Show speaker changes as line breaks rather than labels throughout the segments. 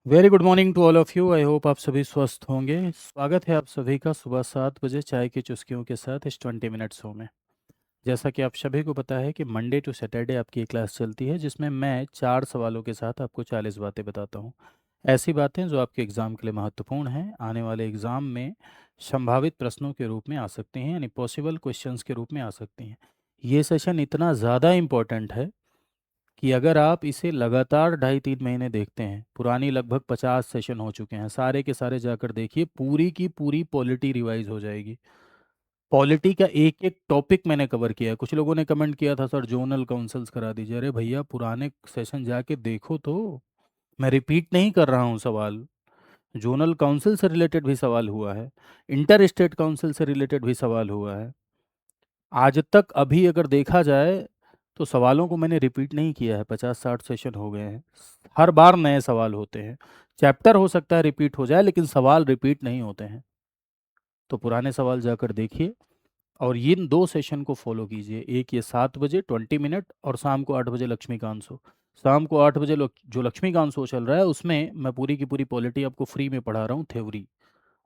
Very good morning to all of you. I hope आप सभी स्वस्थ होंगे। स्वागत है आप सभी का सुबह 7 बजे चाय की चुस्कियों के साथ इस 20 मिनट शो में। जैसा कि आप सभी को पता है कि मंडे टू सैटरडे आपकी एक क्लास चलती है जिसमें मैं 4 सवालों के साथ आपको 40 बातें बताता हूँ। ऐसी बातें जो आपके एग्ज़ाम के लिए महत्वपूर्ण हैं, आने वाले एग्ज़ाम में संभावित प्रश्नों के रूप में आ सकती हैं, यानी पॉसिबल क्वेश्चंस के रूप में आ सकती हैं। ये सेशन इतना ज़्यादा इम्पोर्टेंट है कि अगर आप इसे लगातार 2.5-3 महीने देखते हैं, पुरानी लगभग 50 सेशन हो चुके हैं, सारे के सारे जाकर देखिए, पूरी की पूरी पॉलिटी रिवाइज हो जाएगी। पॉलिटी का एक एक टॉपिक मैंने कवर किया है। कुछ लोगों ने कमेंट किया था सर जोनल काउंसिल्स करा दीजिए। अरे भैया पुराने सेशन जाके देखो तो। मैं रिपीट नहीं कर रहा हूँ सवाल। जोनल काउंसिल से रिलेटेड भी सवाल हुआ है, इंटर स्टेट काउंसिल से रिलेटेड भी सवाल हुआ है। आज तक अभी अगर देखा जाए तो सवालों को मैंने रिपीट नहीं किया है। 50-60 सेशन हो गए हैं, हर बार नए सवाल होते हैं। चैप्टर हो सकता है रिपीट हो जाए लेकिन सवाल रिपीट नहीं होते हैं। तो पुराने सवाल जाकर देखिए और इन 2 सेशन को फॉलो कीजिए। एक ये 7 बजे 20 मिनट और शाम को 8 बजे लक्ष्मीकांत शो। शाम को 8 बजे जो लक्ष्मीकांत शो चल रहा है उसमें मैं पूरी की पूरी पॉलिटी आपको फ्री में पढ़ा रहा हूँ, थ्योरी।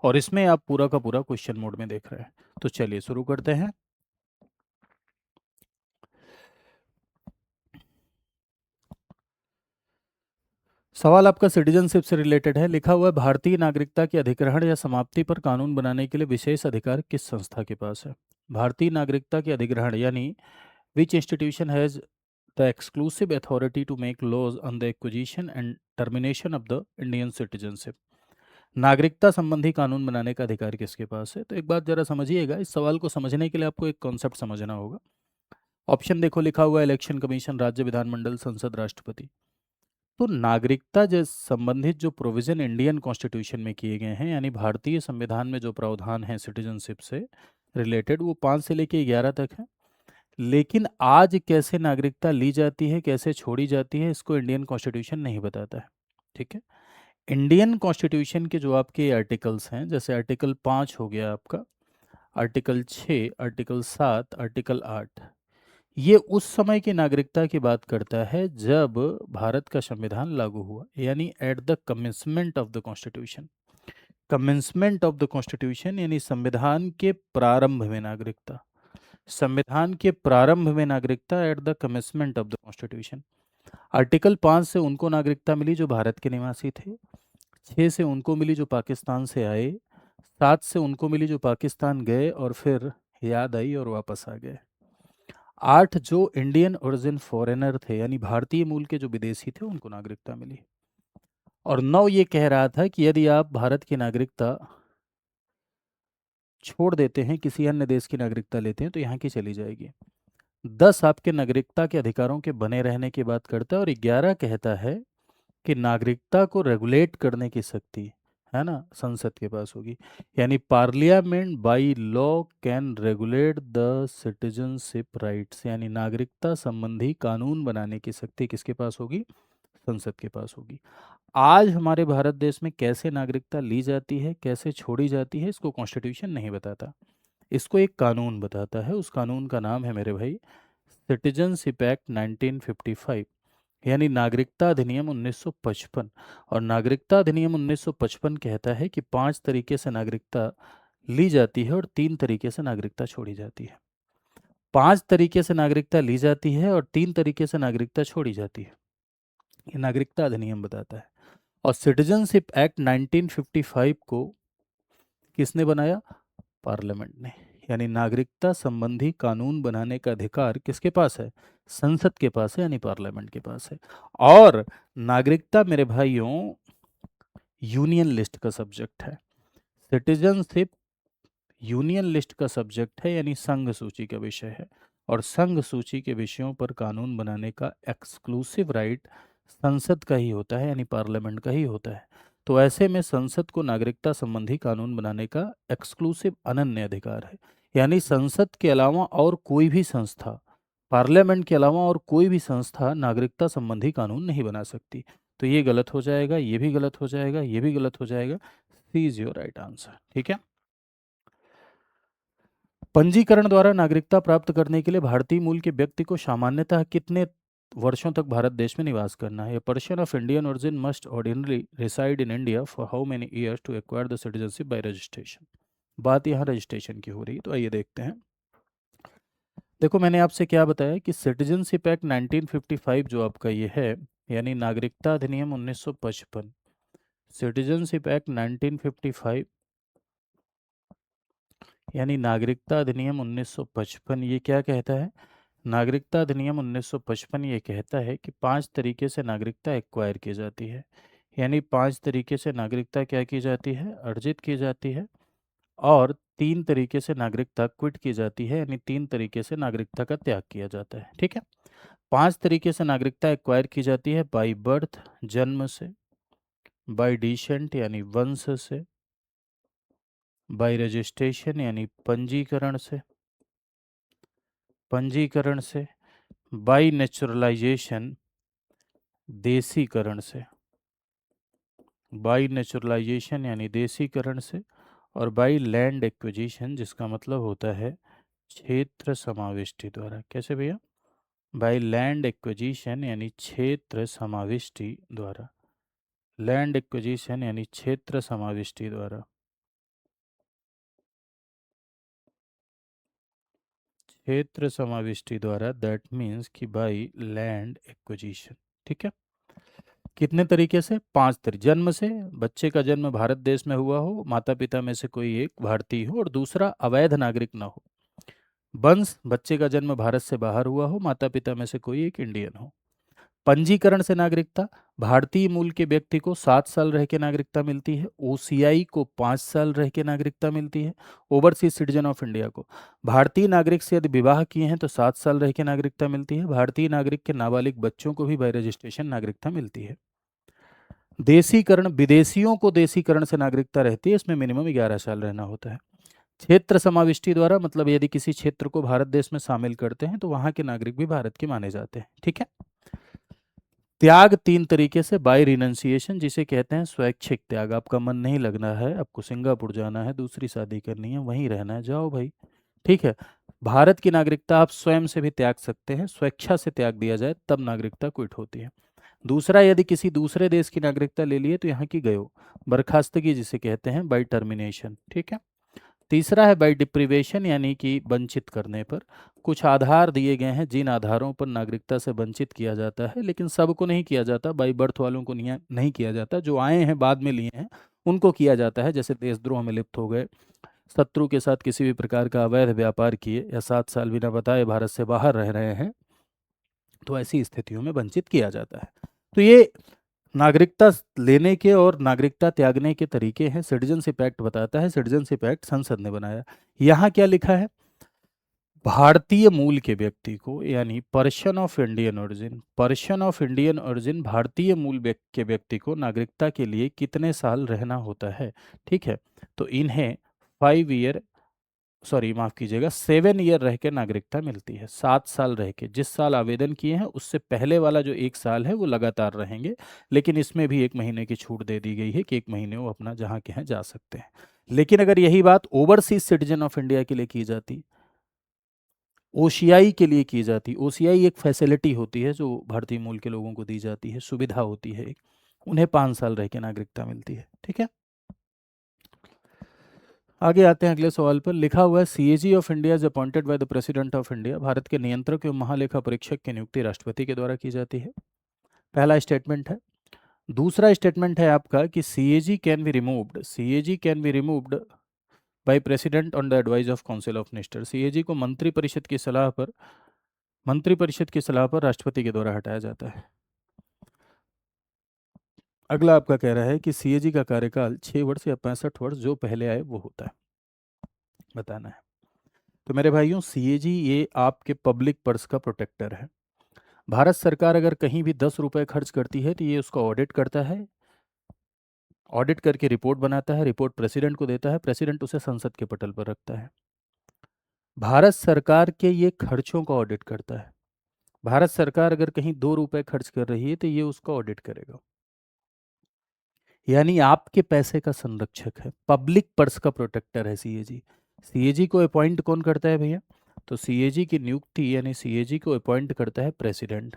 और इसमें आप पूरा का पूरा क्वेश्चन मोड में देख रहे हैं। तो चलिए शुरू करते हैं। सवाल आपका सिटीजनशिप से रिलेटेड है। लिखा हुआ है, भारतीय नागरिकता के अधिग्रहण या समाप्ति पर कानून बनाने के लिए विशेष अधिकार किस संस्था के पास है? भारतीय नागरिकता के अधिग्रहण यानी which institution has the exclusive authority to make laws on the acquisition and termination of the Indian citizenship. नागरिकता संबंधी कानून बनाने का अधिकार किसके पास है? तो एक बात जरा समझिएगा, इस सवाल को समझने के लिए आपको एक कॉन्सेप्ट समझना होगा। ऑप्शन देखो, लिखा हुआ है इलेक्शन कमीशन, राज्य विधानमंडल, संसद, राष्ट्रपति। तो नागरिकता जैसे संबंधित जो प्रोविजन इंडियन कॉन्स्टिट्यूशन में किए गए हैं, यानी भारतीय संविधान में जो प्रावधान है सिटीजनशिप से रिलेटेड, वो 5 से लेके 11 तक है। लेकिन आज कैसे नागरिकता ली जाती है, कैसे छोड़ी जाती है, इसको इंडियन कॉन्स्टिट्यूशन नहीं बताता है। ठीक है। इंडियन कॉन्स्टिट्यूशन के जो आपके आर्टिकल्स हैं, जैसे आर्टिकल 5 हो गया आपका, आर्टिकल 6, आर्टिकल 7, आर्टिकल 8, ये उस समय की नागरिकता की बात करता है जब भारत का संविधान लागू हुआ, यानी at the commencement of the constitution. Commencement of the constitution यानी संविधान के प्रारंभ में नागरिकता। संविधान के प्रारंभ में नागरिकता at the commencement of the constitution. Article 5 से उनको नागरिकता मिली जो भारत के निवासी थे। 6 से उनको मिली जो पाकिस्तान से आए। 7 से उनको मिली जो पाकिस्तान गए और फिर याद आई और वापस आ गए। 8 जो इंडियन ओरिजिन फॉरेनर थे, यानी भारतीय मूल के जो विदेशी थे, उनको नागरिकता मिली। और 9 ये कह रहा था कि यदि आप भारत की नागरिकता छोड़ देते हैं, किसी अन्य देश की नागरिकता लेते हैं, तो यहाँ की चली जाएगी। 10 आपके नागरिकता के अधिकारों के बने रहने की बात करता है और 11 कहता है कि नागरिकता को रेगुलेट करने की शक्ति, है ना, संसद के पास होगी। यानी parliament by law can regulate the citizenship rights, यानी नागरिकता संबंधी कानून बनाने की शक्ति किसके पास होगी? संसद के पास होगी। आज हमारे भारत देश में कैसे नागरिकता ली जाती है, कैसे छोड़ी जाती है, इसको कॉन्स्टिट्यूशन नहीं बताता। इसको एक कानून बताता है। उस कानून का नाम है मेरे भाई सिटीजनशिप एक्ट 1955, यानी नागरिकता अधिनियम 1955। और नागरिकता अधिनियम 1955 कहता है कि 5 तरीके से नागरिकता ली जाती है और 3 तरीके से नागरिकता छोड़ी जाती है। 5 तरीके से नागरिकता ली जाती है और 3 तरीके से नागरिकता छोड़ी जाती है, ये नागरिकता अधिनियम बताता है। और सिटीजनशिप एक्ट 1955 को किसने बनाया? पार्लियामेंट ने। यानी नागरिकता संबंधी कानून बनाने का अधिकार किसके पास है? संसद के पास है, यानी पार्लियामेंट के पास है। और नागरिकता मेरे भाइयों यूनियन लिस्ट का सब्जेक्ट है। सिटीजनशिप यूनियन लिस्ट का सब्जेक्ट है, यानी संघ सूची का विषय है। और संघ सूची के विषयों पर कानून बनाने का एक्सक्लूसिव राइट संसद का ही होता है, यानी पार्लियामेंट का ही होता है। तो ऐसे में संसद को नागरिकता संबंधी कानून बनाने का एक्सक्लूसिव अनन्य अधिकार है। यानी संसद के अलावा और कोई भी संस्था, पार्लियामेंट के अलावा और कोई भी संस्था नागरिकता संबंधी कानून नहीं बना सकती। तो ये गलत हो जाएगा, ये भी गलत हो जाएगा, ये भी गलत हो जाएगा। सी इज योर राइट आंसर। ठीक है। पंजीकरण द्वारा नागरिकता प्राप्त करने के लिए भारतीय मूल के व्यक्ति को सामान्यतः कितने वर्षों तक भारत देश में निवास करना है। Person of Indian origin must ordinary reside in India for how many years to acquire the citizenship by registration. बात यहाँ रजिस्ट्रेशन की हो रही है, तो आइए देखते हैं। देखो, मैंने आपसे क्या बताया कि सिटीजनशिप एक्ट 1955 जो आपका ये है, यानी नागरिकता अधिनियम 1955, सिटीजनशिप एक्ट 1955 यानी नागरिकता अधिनियम 1955 ये क्या कहता है? नागरिकता अधिनियम 1955 ये कहता है कि 5 तरीके से नागरिकता एक्वायर की जाती है। यानी 5 तरीके से नागरिकता क्या की जाती है? अर्जित की जाती है। और 3 तरीके से नागरिकता क्विट की जाती है, यानी 3 तरीके से नागरिकता का त्याग किया जाता है। ठीक है। 5 तरीके से नागरिकता एक्वायर की जाती है: बाई बर्थ, जन्म से; बाई डिसेंट यानी वंश से; बाई रजिस्ट्रेशन यानी पंजीकरण से; बाई नेचुरलाइजेशन देसीकरण से, बाई नेचुरलाइजेशन यानी देसीकरण से; और बाई लैंड एक्विजिशन जिसका मतलब होता है क्षेत्र समाविष्टि द्वारा। कैसे भैया? बाई लैंड एक्विजिशन यानी क्षेत्र समाविष्टि द्वारा। लैंड एक्विजिशन यानी क्षेत्र समाविष्टि द्वारा। क्षेत्र समाविष्टि द्वारा, दैट मीन्स कि बाई लैंड एक्विजिशन। ठीक है। कितने तरीके से? 5 तरीके। जन्म से, बच्चे का जन्म भारत देश में हुआ हो, माता पिता में से कोई एक भारतीय हो और दूसरा अवैध नागरिक न हो। वंश, बच्चे का जन्म भारत से बाहर हुआ हो, माता पिता में से कोई एक इंडियन हो। पंजीकरण से नागरिकता, भारतीय मूल के व्यक्ति को 7 साल रह के नागरिकता मिलती है। ओसीआई को 5 साल रह के नागरिकता मिलती है। ओवरसीज सिटीजन ऑफ इंडिया को, भारतीय नागरिक से यदि विवाह किए हैं तो 7 साल रह के नागरिकता मिलती है। भारतीय नागरिक के नाबालिग बच्चों को भी बाय रजिस्ट्रेशन नागरिकता मिलती है। देसीकरण, विदेशियों को देसीकरण से नागरिकता रहती है, इसमें मिनिमम 11 साल रहना होता है। क्षेत्र समाविष्टि द्वारा, मतलब यदि किसी क्षेत्र को भारत देश में शामिल करते हैं तो वहां के नागरिक भी भारत के माने जाते हैं। ठीक है। त्याग 3 तरीके से, बाय रिनंसिएशन जिसे कहते हैं स्वैच्छिक त्याग। आपका मन नहीं लगना है, आपको सिंगापुर जाना है, दूसरी शादी करनी है, वहीं रहना है, जाओ भाई। ठीक है। भारत की नागरिकता आप स्वयं से भी त्याग सकते हैं, स्वेच्छा से त्याग दिया जाए तब नागरिकता क्विट होती है। दूसरा, यदि किसी दूसरे देश की नागरिकता ले लिए तो यहाँ की गयो, बर्खास्तगी जिसे कहते हैं, बाई टर्मिनेशन। ठीक है। तीसरा है बाई डिप्रिवेशन, यानी कि वंचित करने पर। कुछ आधार दिए गए हैं जिन आधारों पर नागरिकता से वंचित किया जाता है, लेकिन सबको नहीं किया जाता। बाई बर्थ वालों को नहीं किया जाता, जो आए हैं बाद में लिए हैं उनको किया जाता है। जैसे देशद्रोह में लिप्त हो गए, शत्रु के साथ किसी भी प्रकार का अवैध व्यापार किए, या 7 साल बिना बताए भारत से बाहर रह रहे हैं, तो ऐसी स्थितियों में वंचित किया जाता है। तो ये नागरिकता लेने के और नागरिकता त्यागने के तरीके हैं, सिटीजनशिप एक्ट बताता है। सिटीजनशिप एक्ट संसद ने बनाया। यहाँ क्या लिखा है? भारतीय मूल के व्यक्ति को, यानी पर्सन ऑफ इंडियन ओरिजिन भारतीय मूल के व्यक्ति को नागरिकता के लिए कितने साल रहना होता है? ठीक है। तो इन्हें 5 ईयर, सॉरी माफ कीजिएगा, 7 ईयर रह के नागरिकता मिलती है। 7 साल रह के, जिस साल आवेदन किए हैं उससे पहले वाला जो 1 साल है वो लगातार रहेंगे, लेकिन इसमें भी 1 महीने की छूट दे दी गई है कि 1 महीने वो अपना जहाँ के हैं जा सकते हैं। लेकिन अगर यही बात ओवरसीज सिटीजन ऑफ इंडिया के लिए की जाती, ओसीआई के लिए की जाती, ओसीआई एक फैसिलिटी होती है जो भारतीय मूल के लोगों को दी जाती है, सुविधा होती है एक, उन्हें 5 साल रह के नागरिकता मिलती है। ठीक है। आगे आते हैं अगले सवाल पर। लिखा हुआ है CAG of India is appointed by the president of India. Bharat के नियंत्रक एवं महालेखा परीक्षक की नियुक्ति राष्ट्रपति के द्वारा की जाती है। पहला स्टेटमेंट है। दूसरा स्टेटमेंट है आपका कि CAG can be removed by president on the advice of council of minister. CAG को मंत्री परिषद की सलाह पर राष्ट्रपति के द्वारा हटाया जाता है। अगला आपका कह रहा है कि सीएजी का कार्यकाल 6 वर्ष या 65 वर्ष जो पहले आए वो होता है, बताना है। तो मेरे भाइयों, सीएजी ये आपके पब्लिक पर्स का प्रोटेक्टर है। भारत सरकार अगर कहीं भी 10 रुपए खर्च करती है तो ये उसका ऑडिट करता है, ऑडिट करके रिपोर्ट बनाता है, रिपोर्ट प्रेसिडेंट को देता है, प्रेसिडेंट उसे संसद के पटल पर रखता है। भारत सरकार के ये खर्चों का ऑडिट करता है। भारत सरकार अगर कहीं 2 रुपए खर्च कर रही है तो ये उसका ऑडिट करेगा। यानी आपके पैसे का संरक्षक है, पब्लिक पर्स का प्रोटेक्टर है सीएजी। सीएजी को अपॉइंट कौन करता है भैया? तो सीएजी की नियुक्ति यानी सीएजी को अपॉइंट करता है प्रेसिडेंट।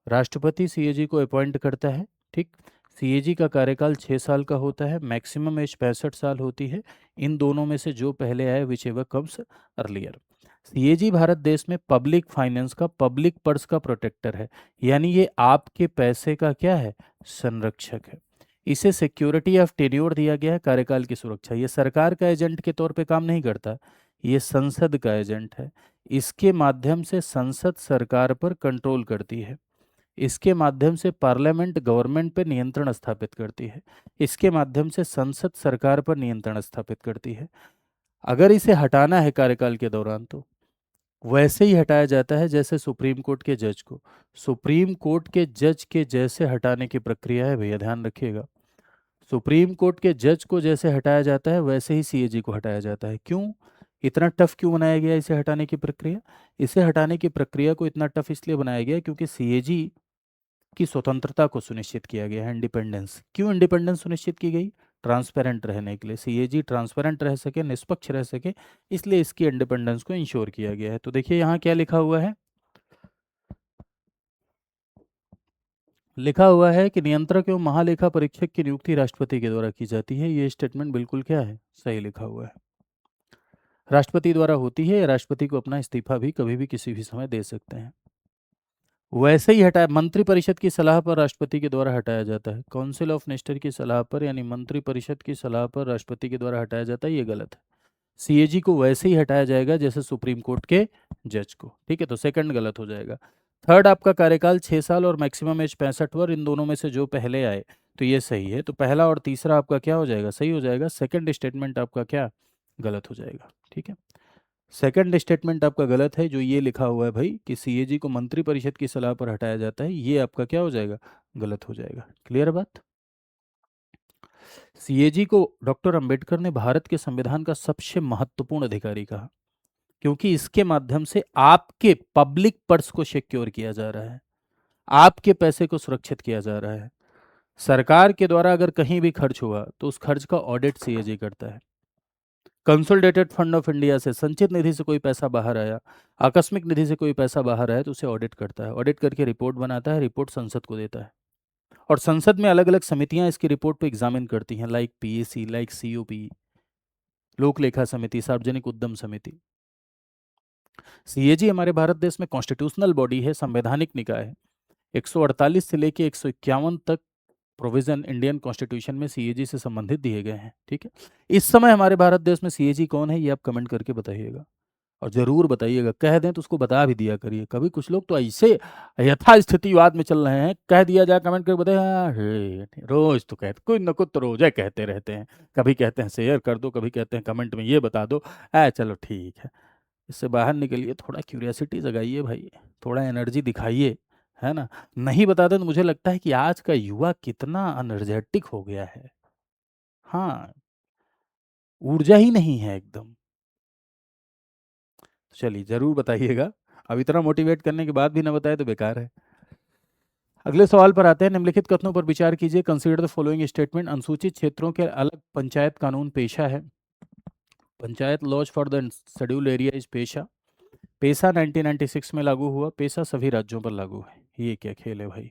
राष्ट्रपति सीएजी को अपॉइंट करता है। ठीक। सीएजी का कार्यकाल 6 साल का होता है, मैक्सिमम एज 65 साल होती है। इन दोनों में से जो पहले आए which ever comes earlier. CAG Bharat देश में पब्लिक फाइनेंस का, पब्लिक पर्स का प्रोटेक्टर है, यानी ये आपके पैसे का क्या है, संरक्षक है। इसे सिक्योरिटी ऑफ टेन्योर दिया गया है, कार्यकाल की सुरक्षा। ये सरकार का एजेंट के तौर पे काम नहीं करता, ये संसद का एजेंट है। इसके माध्यम से संसद सरकार पर कंट्रोल करती है। इसके माध्यम से पार्लियामेंट गवर्नमेंट पर नियंत्रण स्थापित करती है। इसके माध्यम से संसद सरकार पर नियंत्रण स्थापित करती है। अगर इसे हटाना है कार्यकाल के दौरान तो वैसे ही हटाया जाता है जैसे सुप्रीम कोर्ट के जज को। सुप्रीम कोर्ट के जज के जैसे हटाने की प्रक्रिया है भैया, ध्यान रखिएगा। सुप्रीम कोर्ट के जज को जैसे हटाया जाता है वैसे ही सीएजी को हटाया जाता है। क्यों इतना टफ क्यों बनाया गया इसे हटाने की प्रक्रिया? इसे हटाने की प्रक्रिया को इतना टफ इसलिए बनाया गया क्योंकि सीएजी की स्वतंत्रता को सुनिश्चित किया गया है, इंडिपेंडेंस। क्यों इंडिपेंडेंस सुनिश्चित की गई? ट्रांसपेरेंट रहने के लिए, सीएजी ट्रांसपेरेंट रह सके, निष्पक्ष रह सके, इसलिए इसकी इंडिपेंडेंस को इंश्योर किया गया है। तो देखिए यहाँ क्या लिखा हुआ है, लिखा हुआ है कि नियंत्रक एवं महालेखा परीक्षक की नियुक्ति राष्ट्रपति के द्वारा की जाती है। ये स्टेटमेंट बिल्कुल क्या है, सही लिखा हुआ है। राष्ट्रपति द्वारा होती है, या राष्ट्रपति को अपना इस्तीफा भी कभी भी किसी भी समय दे सकते हैं। वैसे ही हटाया, मंत्रिपरिषद की सलाह पर राष्ट्रपति के द्वारा हटाया जाता है। काउंसिल ऑफ मिनिस्टर की सलाह पर, यानी मंत्रिपरिषद की सलाह पर राष्ट्रपति के द्वारा हटाया जाता है, ये गलत है। सीएजी को वैसे ही हटाया जाएगा जैसे सुप्रीम कोर्ट के जज को। ठीक है, तो सेकंड गलत हो जाएगा। थर्ड, आपका कार्यकाल 6 साल और मैक्सिमम एज 65 वर्ष, इन दोनों में से जो पहले आए तो ये सही है। तो पहला और तीसरा आपका क्या हो जाएगा, सही हो जाएगा। सेकंड स्टेटमेंट आपका क्या, गलत हो जाएगा। ठीक है, सेकंड स्टेटमेंट आपका गलत है, जो ये लिखा हुआ है भाई कि सीएजी को मंत्रिपरिषद की सलाह पर हटाया जाता है, ये आपका क्या हो जाएगा, गलत हो जाएगा। क्लियर बात? सीएजी को डॉक्टर अंबेडकर ने भारत के संविधान का सबसे महत्वपूर्ण अधिकारी कहा, क्योंकि इसके माध्यम से आपके पब्लिक पर्स को सिक्योर किया जा रहा है, आपके पैसे को सुरक्षित किया जा रहा है। सरकार के द्वारा अगर कहीं भी खर्च हुआ तो उस खर्च का ऑडिट सीएजी करता है। कंसोलिडेटेड फंड ऑफ इंडिया से, संचित निधि से कोई पैसा बाहर आया, आकस्मिक निधि से कोई पैसा बाहर आया तो उसे ऑडिट करता है। ऑडिट करके रिपोर्ट बनाता है, रिपोर्ट संसद को देता है, और संसद में अलग अलग समितियां इसकी रिपोर्ट को एग्जामिन करती हैं, लाइक पीएसी, लाइक सीओपी, लोक लेखा समिति, सार्वजनिक उद्यम समिति। सीएजी हमारे भारत देश में कॉन्स्टिट्यूशनल बॉडी है, संवैधानिक निकाय है। 148 से लेके 151 तक प्रोविजन इंडियन कॉन्स्टिट्यूशन में सीएजी से संबंधित दिए गए हैं। ठीक है, इस समय हमारे भारत देश में सीएजी कौन है ये आप कमेंट करके बताइएगा, और जरूर बताइएगा। कह दें तो उसको बता भी दिया करिए, कभी कुछ लोग तो ऐसे यथास्थितिवाद में चल रहे हैं, कह दिया जाए कमेंट करके बताइए, हाँ, रोज तो कहते, कोई न कुछ तो रोज है कहते रहते हैं। कभी कहते हैं शेयर कर दो, कभी कहते हैं कमेंट में ये बता दो। चलो ठीक है, इससे बाहर निकलिए, थोड़ा क्यूरियोसिटी जगाइए भाई, थोड़ा एनर्जी दिखाइए, है ना। नहीं बताते तो मुझे लगता है कि आज का युवा कितना एनर्जेटिक हो गया है। हाँ, ऊर्जा ही नहीं है एकदम। चलिए जरूर बताइएगा, अब इतना मोटिवेट करने के बाद भी ना बताए तो बेकार है। अगले सवाल पर आते हैं। निम्नलिखित कथनों पर विचार कीजिए। Consider the following statement. अनुसूचित क्षेत्रों के अलग पंचायत कानून पेशा है। Panchayat laws for the schedule area is PESA. PESA 1996 में लागू हुआ, पेशा सभी राज्यों पर लागू है। ये क्या खेल है भाई,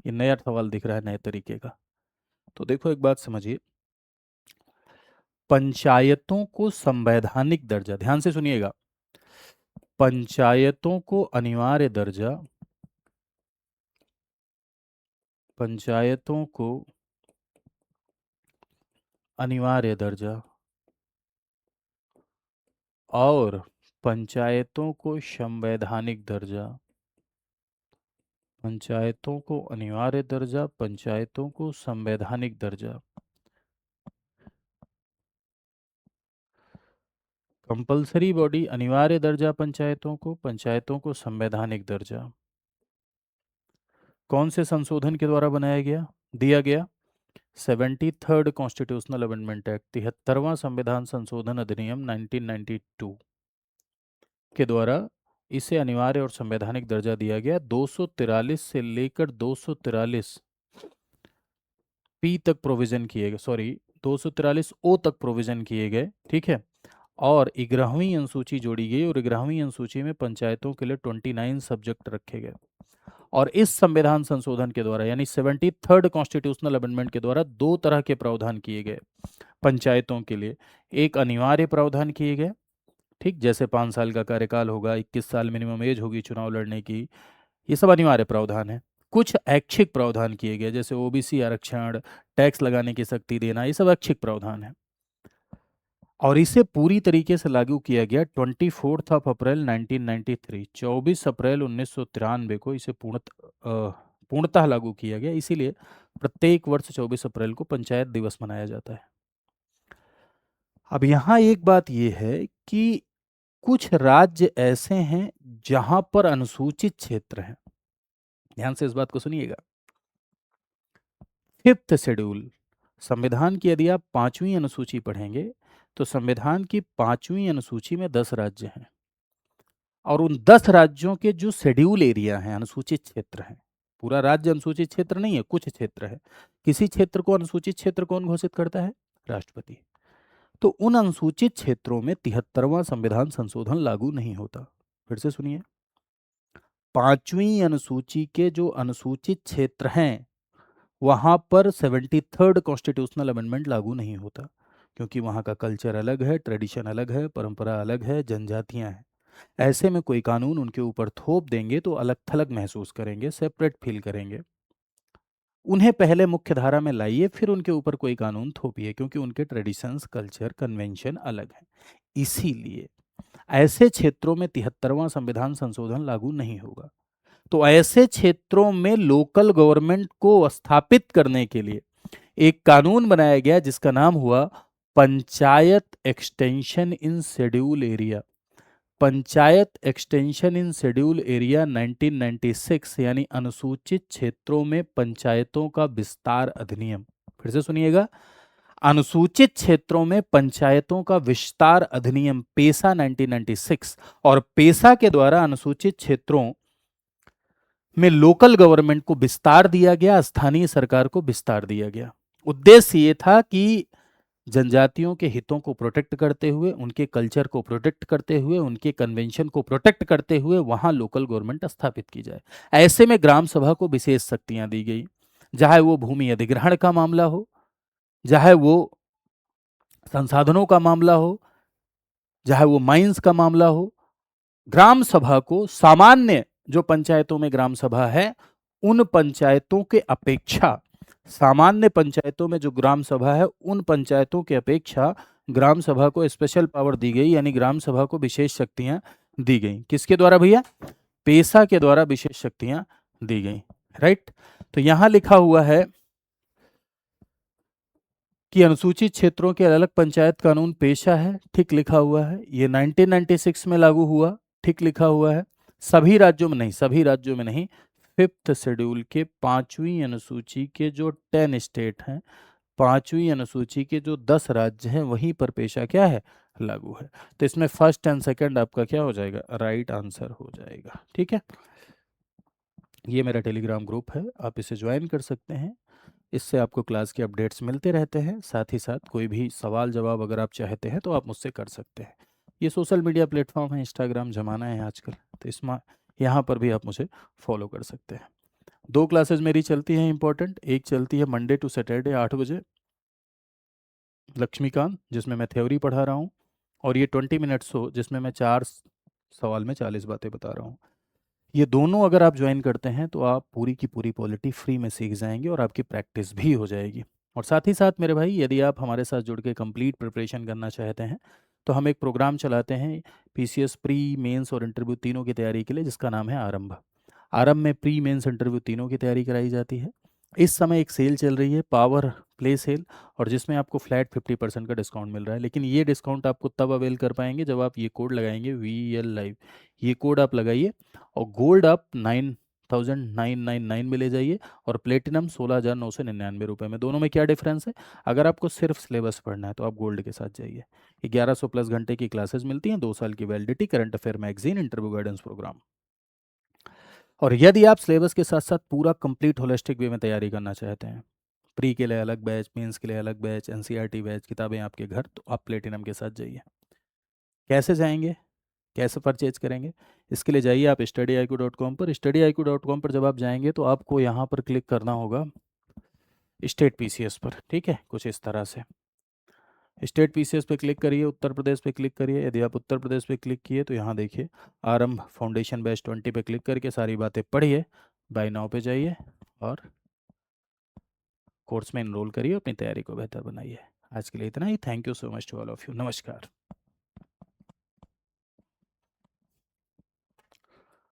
ये नया सवाल दिख रहा है नए तरीके का। तो देखो एक बात समझिए, पंचायतों को संवैधानिक दर्जा, ध्यान से सुनिएगा, पंचायतों को अनिवार्य दर्जा, पंचायतों को अनिवार्य दर्जा और पंचायतों को संवैधानिक दर्जा, पंचायतों को अनिवार्य दर्जा, पंचायतों को संवैधानिक दर्जा, कंपल्सरी बॉडी अनिवार्य दर्जा पंचायतों को, पंचायतों को संवैधानिक दर्जा, कौन से संशोधन के द्वारा बनाया गया, दिया गया? 73rd कॉन्स्टिट्यूशनल अमेंडमेंट एक्ट, 73वां संविधान संशोधन अधिनियम 1992 के द्वारा इसे अनिवार्य और संवैधानिक दर्जा दिया गया। 243 से लेकर 243 पी तक प्रोविजन किए गए, सॉरी 243 ओ तक प्रोविजन किए गए। ठीक है, और 11वीं अनुसूची जोड़ी गई, और 11वीं अनुसूची में पंचायतों के लिए 29 सब्जेक्ट रखे गए। और इस संविधान संशोधन के द्वारा यानी 73rd कॉन्स्टिट्यूशनल अमेंडमेंट के द्वारा दो तरह के प्रावधान किए गए पंचायतों के लिए। एक अनिवार्य प्रावधान किए गए, ठीक, जैसे 5 साल का कार्यकाल होगा, 21 साल मिनिमम एज होगी चुनाव लड़ने की, ये सब अनिवार्य प्रावधान है। कुछ ऐच्छिक प्रावधान किए गए, जैसे ओबीसी आरक्षण, टैक्स लगाने की शक्ति देना, ये सब ऐच्छिक प्रावधान है। और इसे पूरी तरीके से लागू किया गया 24 अप्रैल 1993, 24 अप्रैल 1993 को इसे पूर्णतः लागू किया गया। इसीलिए प्रत्येक वर्ष 24 अप्रैल को पंचायत दिवस मनाया जाता है। अब यहाँ एक बात यह है कि कुछ राज्य ऐसे हैं जहां पर अनुसूचित क्षेत्र हैं। ध्यान से इस बात को सुनिएगा। 5th शेड्यूल संविधान की यदि आप 5वीं अनुसूची पढ़ेंगे तो संविधान की 5वीं अनुसूची में 10 राज्य हैं, और उन 10 राज्यों के जो शेड्यूल एरिया हैं, अनुसूचित क्षेत्र हैं, पूरा राज्य अनुसूचित क्षेत्र नहीं है, कुछ क्षेत्र है। किसी क्षेत्र को अनुसूचित क्षेत्र कौन घोषित करता है? राष्ट्रपति। तो उन अनुसूचित क्षेत्रों में 73वां संविधान संशोधन लागू नहीं होता। फिर से सुनिए, 5वीं अनुसूची के जो अनुसूचित क्षेत्र हैं वहां पर 73rd कॉन्स्टिट्यूशनल अमेंडमेंट लागू नहीं होता, क्योंकि वहां का कल्चर अलग है, ट्रेडिशन अलग है, परंपरा अलग है, जनजातियां हैं। ऐसे में कोई कानून उनके ऊपर थोप देंगे तो अलग थलग महसूस करेंगे, सेपरेट फील करेंगे। उन्हें पहले मुख्य धारा में लाइए, फिर उनके ऊपर कोई कानून थोपिए, क्योंकि उनके ट्रेडिशंस, कल्चर, कन्वेंशन अलग हैं। इसीलिए ऐसे क्षेत्रों में 73वां संविधान संशोधन लागू नहीं होगा। तो ऐसे क्षेत्रों में लोकल गवर्नमेंट को स्थापित करने के लिए एक कानून बनाया गया जिसका नाम हुआ panchayat extension in schedule area. Panchayat extension in schedule area 1996, यानी अनुसूचित क्षेत्रों में पंचायतों का विस्तार अधिनियम। फिर से सुनिएगा, अनुसूचित क्षेत्रों में पंचायतों का विस्तार अधिनियम पेसा 1996, और पेसा के द्वारा अनुसूचित क्षेत्रों में लोकल गवर्नमेंट को विस्तार दिया गया, स्थानीय सरकार को विस्तार दिया गया। उद्देश्य ये था कि जनजातियों के हितों को प्रोटेक्ट करते हुए, उनके कल्चर को प्रोटेक्ट करते हुए, उनके कन्वेंशन को प्रोटेक्ट करते हुए वहां लोकल गवर्नमेंट स्थापित की जाए। ऐसे में ग्राम सभा को विशेष शक्तियां दी गई, चाहे वो भूमि अधिग्रहण का मामला हो, चाहे वो संसाधनों का मामला हो, चाहे वो माइंस का मामला हो। ग्राम सभा को सामान्य जो पंचायतों में ग्राम सभा है उन पंचायतों के अपेक्षा, सामान्य पंचायतों में जो ग्राम सभा है उन पंचायतों के अपेक्षा ग्राम सभा को स्पेशल पावर दी गई, यानी ग्राम सभा को विशेष शक्तियां दी गई। किसके द्वारा भैया? पेशा के द्वारा विशेष शक्तियां दी गई। राइट। तो यहां लिखा हुआ है कि अनुसूचित क्षेत्रों के अलग पंचायत कानून पेशा है, ठीक लिखा हुआ है। ये 1996 में लागू हुआ, ठीक लिखा हुआ है। सभी राज्यों में नहीं, सभी राज्यों में नहीं, 5th शेड्यूल के 5वीं अनुसूची के जो 10 स्टेट हैं, 5वीं अनुसूची के जो 10 राज्य हैं, वहीं पर पेशा क्या है? लागू है। तो इसमें फर्स्ट एंड सेकंड आपका क्या हो जाएगा? राइट आंसर हो जाएगा। ठीक है, ये मेरा टेलीग्राम ग्रुप है, आप इसे ज्वाइन कर सकते हैं। इससे आपको क्लास के अपडेट्स मिलते रहते हैं। साथ ही साथ कोई भी सवाल जवाब अगर आप चाहते हैं तो आप मुझसे कर सकते हैं। ये सोशल मीडिया प्लेटफॉर्म है, इंस्टाग्राम ज़माना है आजकल, तो इसमें यहाँ पर भी आप मुझे फॉलो कर सकते हैं। 2 क्लासेज मेरी चलती हैं इंपॉर्टेंट। एक चलती है मंडे टू सैटरडे 8 बजे लक्ष्मीकांत, जिसमें मैं थ्योरी पढ़ा रहा हूँ, और ये 20 मिनट्स हो जिसमें मैं 4 सवाल में 40 बातें बता रहा हूँ। ये दोनों अगर आप ज्वाइन करते हैं तो आप पूरी की पूरी पॉलिटी फ्री में सीख जाएंगे और आपकी प्रैक्टिस भी हो जाएगी। और साथ ही साथ मेरे भाई, यदि आप हमारे साथ जुड़ के कंप्लीट प्रिपरेशन करना चाहते हैं तो हम एक प्रोग्राम चलाते हैं पीसीएस प्री, मेंस और इंटरव्यू तीनों की तैयारी के लिए, जिसका नाम है आरंभ। आरंभ में प्री, मेंस, इंटरव्यू तीनों की तैयारी कराई जाती है। इस समय एक सेल चल रही है, पावर प्ले सेल, और जिसमें आपको फ्लैट 50% का डिस्काउंट मिल रहा है। लेकिन ये डिस्काउंट आपको तब अवेल कर पाएंगे जब आप ये कोड लगाएंगे VL लाइव। ये कोड आप लगाइए और गोल्ड आप 9,999 में ले जाइए, और प्लेटिनम 16,999 में। दोनों में क्या डिफरेंस है? अगर आपको सिर्फ सिलेबस पढ़ना है तो आप गोल्ड के साथ जाइए। 1100 प्लस घंटे की क्लासेस मिलती हैं, 2 साल की validity, current affair magazine, interview guidance programme. और यदि आप सिलेबस के साथ साथ पूरा कंप्लीट होलिस्टिक वे में तैयारी करना चाहते हैं, प्री के लिए अलग बैच, मेंस के लिए अलग बैच, एनसीईआरटी बैच, किताबें आपके घर, तो आप प्लेटिनम के साथ जाइए। कैसे जाएंगे? कैसे परचेज करेंगे? इसके लिए जाइए आप studyIQ.com पर। studyIQ.com पर जब आप जाएंगे तो आपको यहाँ पर क्लिक करना होगा स्टेट पीसीएस पर, ठीक है, कुछ इस तरह से। स्टेट पीसीएस पे क्लिक करिए, उत्तर प्रदेश पे क्लिक करिए। यदि आप उत्तर प्रदेश पे क्लिक किए तो यहाँ देखिए आरंभ फाउंडेशन बैच 20 पे क्लिक करके सारी बातें पढ़िए, बाय नाउ पे जाइए और कोर्स में इनरोल करिए, अपनी तैयारी को बेहतर बनाइए। आज के लिए इतना ही। Thank you so much to all of you. नमस्कार।